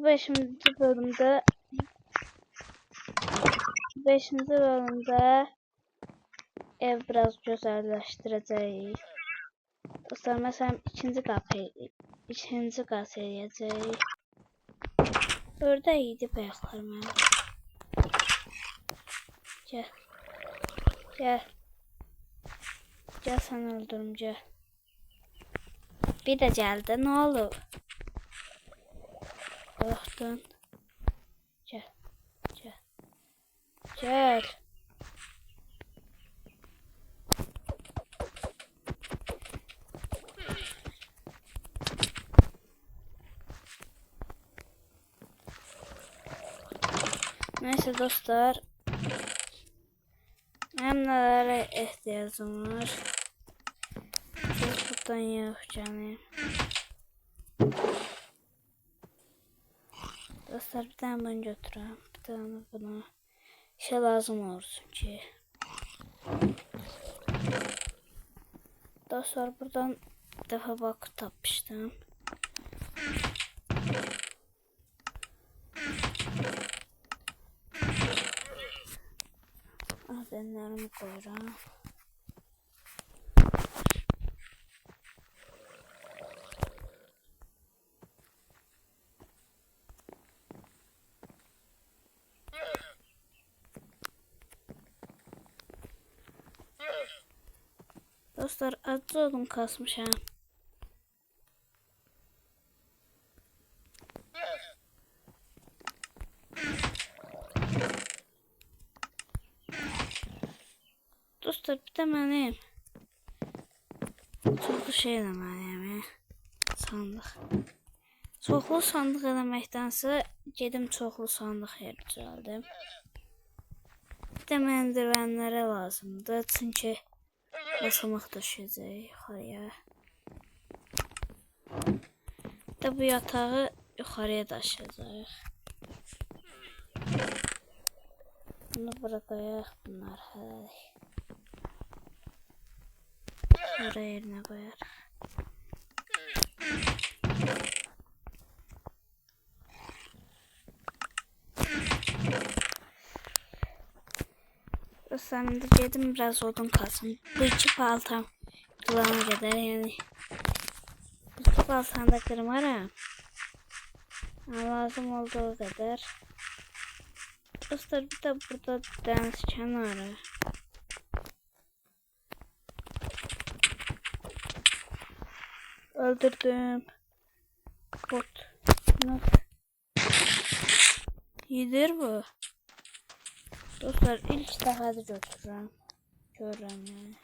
Beşinci bölümde ev biraz güzelleştireceğiz. Dostlar mesela ikinci kat eləyəcəyik. Orada iyiydi bəyəklər mənim. Gel. Gel. Gel sen öldürüm gel. Bir de geldi ne olur? Korktun. Gel. Gel. Gel. Neyse dostlar. Benim nelere ihtiyacım var? Buradan yok canım. Dostlar bir tane bunu götüreyim. Bir tane bunu. İşe lazım olsun ki. Dostlar buradan bir defa bak tapmıştım. Benlerimi koyacağım. Dostlar acı odun kasmışam. Dostlar bir de mənim çoxlu şey eləməliyəm. Sandıq. Çoxlu sandıq eləməkdənsə gedim çoxlu sandıq yer düzəldim. Bir də məndivənlərə lazımdır. Çünki basamaq düşəcək yuxarıya. Bir də bu yatağı yuxarıya daşıyacaq. Bunu bura qoyaq, bunlar hələlik. Sonra yerine koyar. Sonra da dedim biraz odun kalsın. Bu iki baltam kulağına kadar yani. Bu iki baltam da kırmarım. Lazım olduğu kadar. Dostlar bir de burada deniz kenarı. Öldürdüm. Bot. Yedir bu. Dostlar ilk defa da götürürüm. Görürüm yani.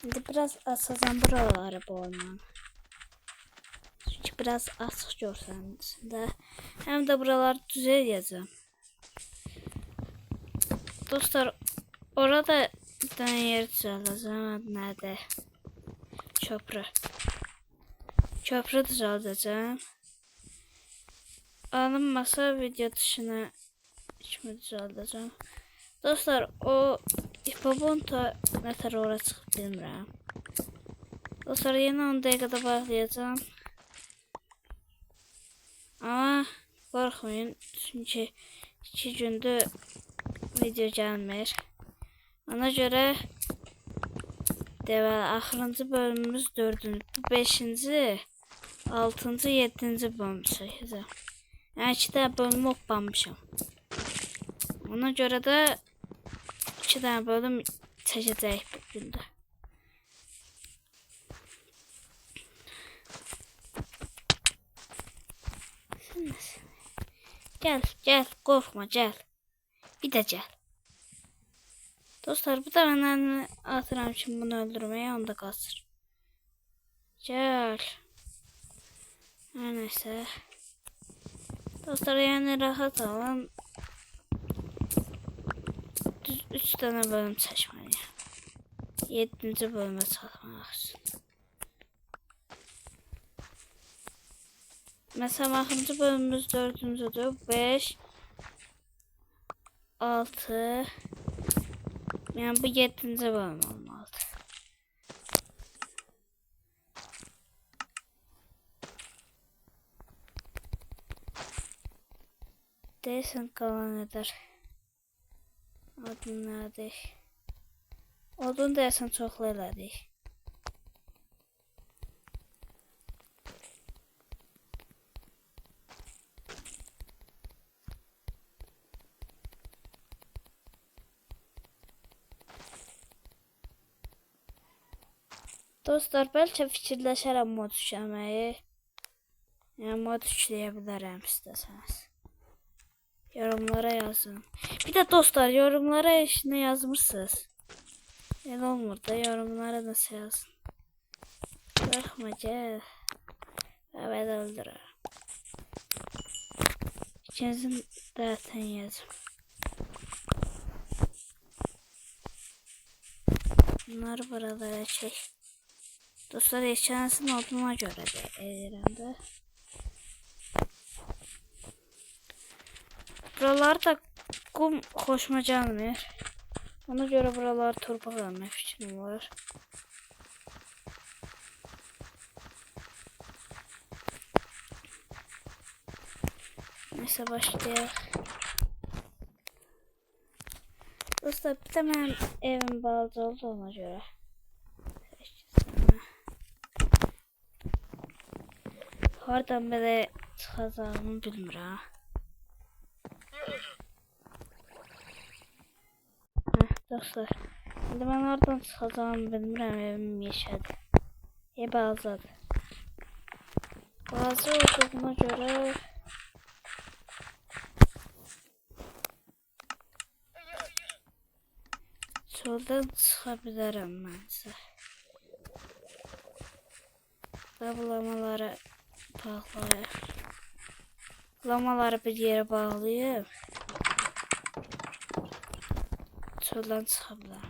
Şimdi biraz asacağım buraları bu oyundan. Çünkü biraz açık görsəniz de. Hem de buraları düzələcəm. Dostlar orada bir tane yer düzəldəcəm. Nədir? Köprü. Köprü düzəldəcəm. Alınmasa video dışına kimi düzəldəcəm. Dostlar o ipobonta nətər ora çıxıb bilmirəm. Dostlar yeni 10 dəqiqədə bağlayacağım. Ama qorxmayın çünkü 2 gündür video gəlmir. Ona göre deməli axırıncı bölümümüz 4-cü, 5-ci, 6-cı, 7-ci bölüm çəkəcəm. Yəni 2 dənə bölüm oxumamışam. Ona görə də 2 dənə bölüm çəkəcəyik bu gündə. Gel, gel, korkma, gel. Bir de gel. Dostlar, bu da ben atıram şimdi bunu öldürmeye, onda kalsın. Gel. Her neyse. Dostlar, yani rahat alın. Düz 3 tane bölüm seçmeliyim. 7. bölüme çalışmak için. Mesela 6. bölümümüz 4.'dür. 5 6 yani bu 7. bölüm olmalıdır. Deyəsən qalan edər. Odun nədik? Odun deyəsən çoxlu elədik. Dostlar, bəlkə fikirləşərəm mod yükləməyi. Yəni mod yükləyə bilərəm istəsəniz. Yorumlara yazın. Bir də dostlar, yorumlara nə yazmırsınız? Elə olmur da, yorumlara nəsə yazın. Baxma, gəl. Evet, öldürürəm. İkinizin dərtən yazım. Bunları buralara çək. Dostlar, eşyanızın olduğuna görə də edirəm də. Buraları da qum xoşuma gəlmir. Ona görə buraları torpaq eləmək fikrim var. Neyse, başlayaq. Dostlar, bir də mənim evim balaca oldu ona görə. Hardan belə çıxacağımı bilmirəm. Dostlar, indi mən hardan çıxacağımı bilmirəm, evim yeşədir. Ev balacadır. Balaca olduğuna görə çöldən çıxa bilərəm mənsə. Lamaları bağlayıb. Lamaları bir yerə bağlayıb. Çöldən çıxa bilərəm.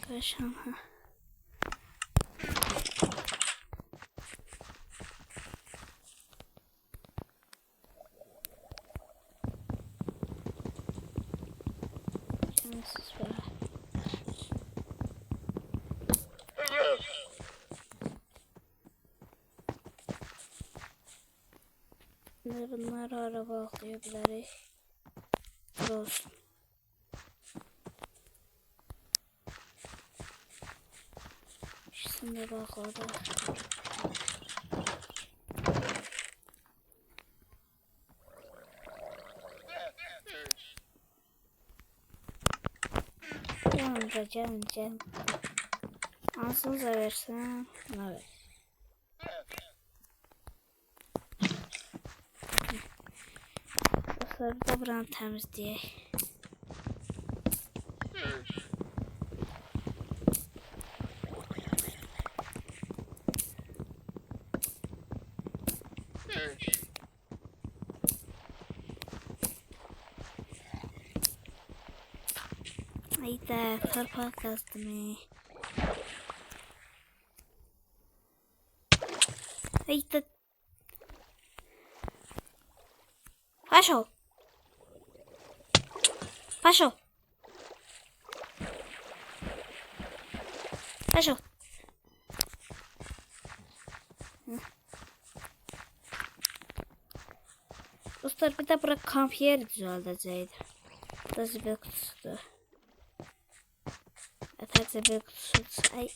Qaşam, ha. Bunları araba bağlayabiliriz. Olsun. İkisini de bağladık. Gelin. Ansınıza versen. Evet. Bir de buranı təmizləyək. Hayda, torpaq qazdım. Hayda. Paşol. Paşol. Paşol. Dostlar, bir de bura kamp yeri düzəldəcəkdi. Bu da zibil kutusudur. Yeter zibil kutusu. Ay.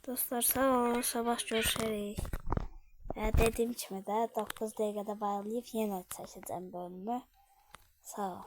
Dostlar, sağ olun. Sabah görüşərik. Dediyim kimi də 9 dəqiqədə bağlayıb yenə çəkəcəm bölümü. Sağ ol.